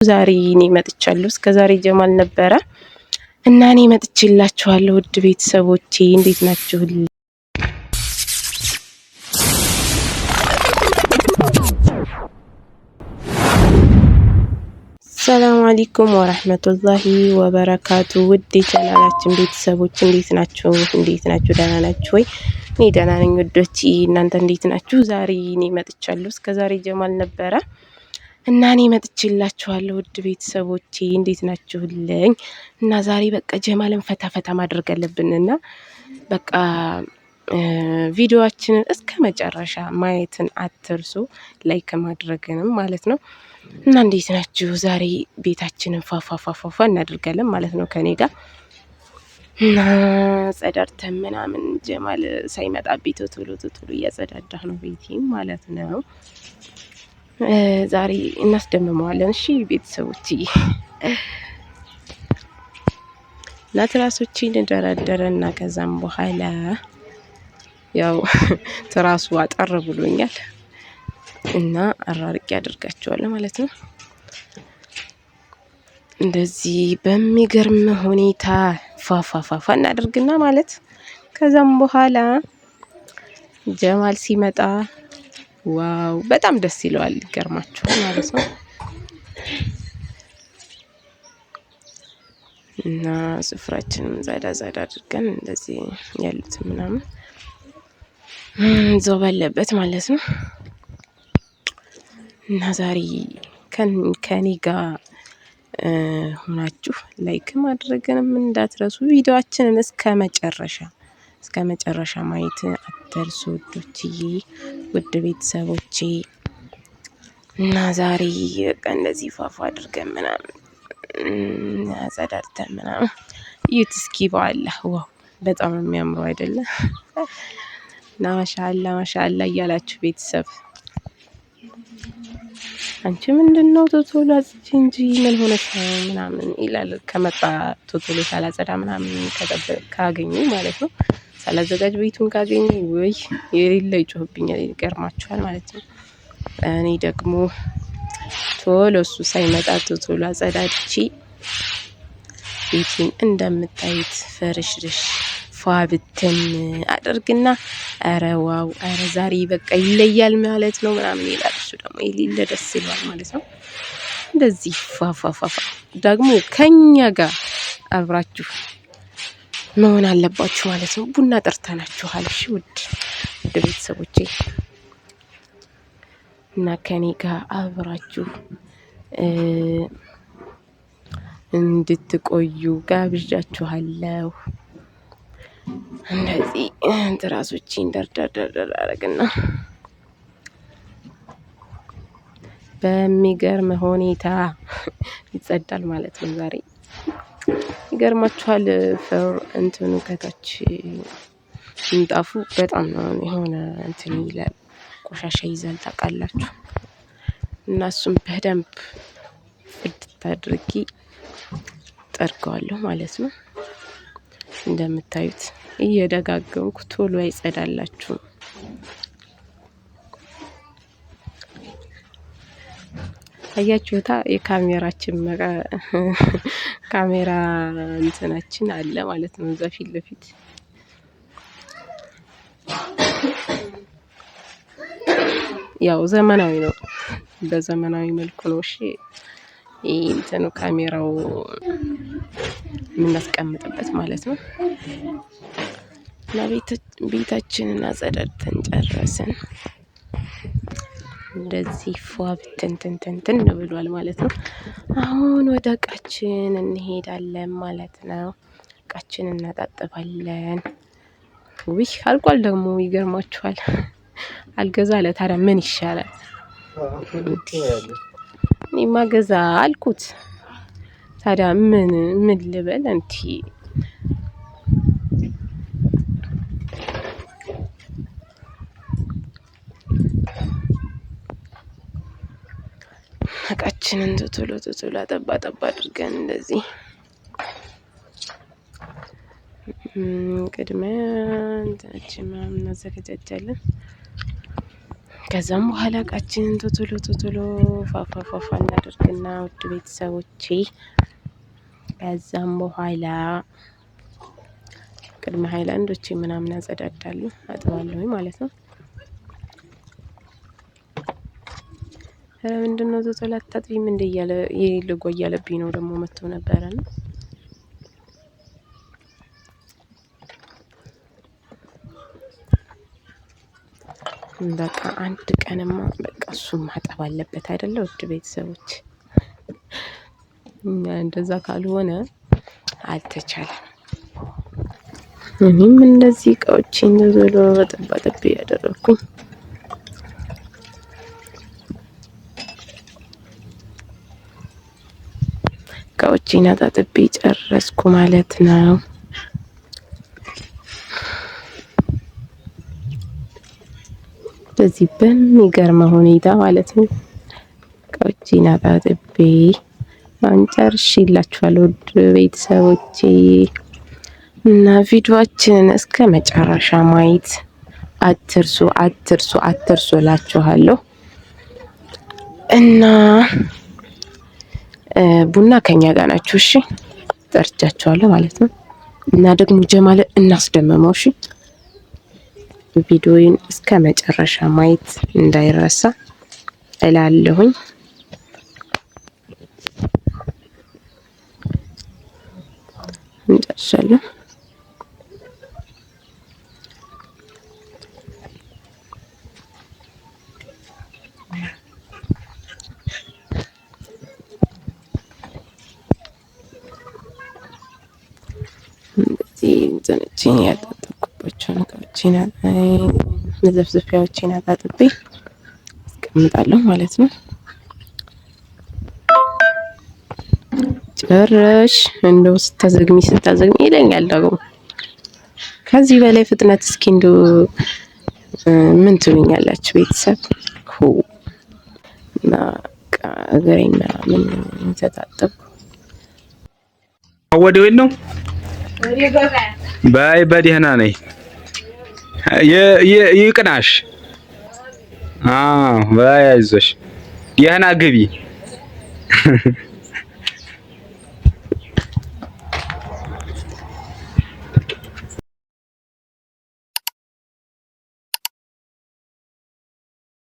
ዛሬ እኔ መጥቻለሁ። እስከ ዛሬ ጀማል ነበረ እና እኔ መጥቼላችኋለሁ። ውድ ቤተሰቦቼ እንዴት ናችሁ? ሰላም አለይኩም ወራህመቱላሂ ወበረካቱ። ውድ የቻናላችን ቤተሰቦች እንዴት ናችሁ? ደህና ናችሁ ወይ? እኔ ደህና ነኝ ውዶች። እናንተ እንዴት ናችሁ? ዛሬ እኔ መጥቻለሁ። እስከ ዛሬ ጀማል ነበረ እና እኔ መጥቼላችኋለሁ። ውድ ቤተሰቦቼ እንዴት ናችሁልኝ? እና ዛሬ በቃ ጀማልን ፈታ ፈታ ማድረግ አለብንና በቃ ቪዲዮአችንን እስከ መጨረሻ ማየትን አትርሱ፣ ላይክ ማድረግንም ማለት ነው። እና እንዴት ናችሁ? ዛሬ ቤታችንን ፋፋፋፋፋ እናደርጋለን ማለት ነው ከኔ ጋር እና ጸዳርተን ምናምን ጀማል ሳይመጣብኝ ቶሎ እያጸዳዳህ ነው ቤቴን ማለት ነው። ዛሬ እናስደምመዋለን። እሺ ቤተሰቦች እና ትራሶችን እንደረደረና ከዛም በኋላ ያው ትራሱ አጠር ብሎኛል እና አራርቄ አድርጋቸዋለሁ ማለት ነው። እንደዚህ በሚገርም ሁኔታ ፋፋፋፋ እናደርግና ማለት ከዛም በኋላ ጀማል ሲመጣ ዋው በጣም ደስ ይለዋል፣ ይገርማችኋል ማለት ነው። እና ስፍራችንን ዛዳ አድርገን እንደዚህ ያሉት ምናምን እዛው ባለበት ማለት ነው። እና ዛሬ ከኔ ጋር ሆናችሁ ላይክ ማድረግንም እንዳትረሱ፣ ቪዲዮአችንን እስከ መጨረሻ ማየት አትርሱ ውዶችዬ፣ ውድ ቤተሰቦቼ። እና ዛሬ በቃ እንደዚህ ፋፋ አድርገን ምናምን አጸዳድተን ምናምን እዩት እስኪ በአላህ ዋው በጣም የሚያምረው አይደለም? እና ማሻአላ እያላችሁ ቤተሰብ አንቺ ምንድነው ቶሎ አጽጂ እንጂ ምን ሆነሽ ነው ምናምን ይላል። ከመጣ ቶሎ ሳላጸዳ ምናምን ካገኙ ማለት ነው፣ ሳላዘጋጅ ቤቱን ካገኙ ወይ የሌለ ይጮህብኛል፣ ይገርማችኋል ማለት ነው። እኔ ደግሞ ቶሎ እሱ ሳይመጣ ቶሎ አጸዳድቼ ቤቴን እንደምታዩት ፍርሽርሽ ፏብትን አድርግና አረ ዋው አረ ዛሬ በቃ ይለያል ማለት ነው ምናምን ይላል። እሱ ደግሞ የሌለ ደስ ይለዋል ማለት ነው። እንደዚህ ፏፏፏፏ ደግሞ ከኛ ጋር አብራችሁ መሆን አለባችሁ ማለት ነው። ቡና ጠርተናችኋል። እሺ ውድ ቤተሰቦቼ እና ከኔ ጋር አብራችሁ እንድትቆዩ ጋብዣችኋለሁ። እንደዚህ ትራሶችን ደርደር አረግና በሚገርም ሁኔታ ይጸዳል ማለት ነው። ዛሬ ይገርማችኋል፣ እንትኑ ከታች ምንጣፉ በጣም ነው የሆነ እንትን ይላል፣ ቆሻሻ ይዛል ታውቃላችሁ። እና እሱም በደንብ ፍድት አድርጌ ጠርገዋለሁ ማለት ነው። እንደምታዩት እየደጋገምኩ ቶሎ አይጸዳላችሁም። አያችሁታ የካሜራችን ካሜራ እንትናችን አለ ማለት ነው እዛ ፊት ለፊት ያው ዘመናዊ ነው፣ በዘመናዊ መልኩ ነው። እሺ ይሄ እንትኑ ካሜራው የምናስቀምጥበት ማለት ነው። እና ቤታችንን አጸዳድተን ጨረስን። እንደዚህ ፏ ብትንትንትን ብሏል ማለት ነው። አሁን ወደ እቃችን እንሄዳለን ማለት ነው። እቃችን እናጣጥባለን። ውይ አልቋል ደግሞ ይገርማችኋል። አልገዛ አለ። ታዲያ ምን ይሻላል? እኔማ ገዛ አልኩት። ታዲያ ምን ልበል እንዴ? እቃችንን ቶሎ አጠባ አድርገን እንደዚህ ቅድሚያ እንትናችን ምናምን እናዘጋጃለን። ከዛም በኋላ እቃችንን ቶቶሎ ፋፋፋፋ እናደርግና ውድ ቤተሰቦቼ ከዛም በኋላ ቅድመ ሃይላንዶቼ ምናምን አጸዳዳለሁ አጥባለሁ ማለት ነው። ምንድነው ቶቶሎ አታጥቢም እንደ እያለ ልጓ እያለብኝ ነው ደግሞ መጥቶ ነበረ ነው። በቃ አንድ ቀንማ በቃ እሱም ማጠብ አለበት አይደለ ውድ ቤተሰቦች። እንደዛ ካልሆነ አልተቻለም። እኔም እንደዚህ እቃዎቼን ቶሎ በጥብ ያደረኩኝ እቃዎቼን አጣጥቤ ጨረስኩ ማለት ነው። በዚህ በሚገርም ሁኔታ ማለት ነው እቃዎቼን አጣጥቤ ጨርሼላችኋለሁ ውድ ቤተሰቦቼ። እና ቪዲዮአችንን እስከ መጨረሻ ማየት አትርሱ እላችኋለሁ። እና ቡና ከኛ ጋር ናችሁ እሺ፣ ጠርቻችኋለሁ ማለት ነው። እና ደግሞ ጀማል እናስደምመው እሺ። ቪዲዮውን እስከ መጨረሻ ማየት እንዳይረሳ እላለሁኝ። እንጨርሻለን። እንትኖቼን ያጣጠብኩባቸውን እቃዎቼን መዘፍዘፊያዎቼን አጣጥቤ አስቀምጣለሁ ማለት ነው። ጭራሽ እንደው ስታዘግሚ ይለኛል ደግሞ ከዚህ በላይ ፍጥነት እስኪ እንደው ምን ትሉኛላችሁ ቤተሰብ? እና እግሬን ምናምን ተጣጠብኩ። ወዲህ ነው ባይ በደህና ነኝ። ይቅናሽ። ባይ አይዞሽ፣ ደህና ግቢ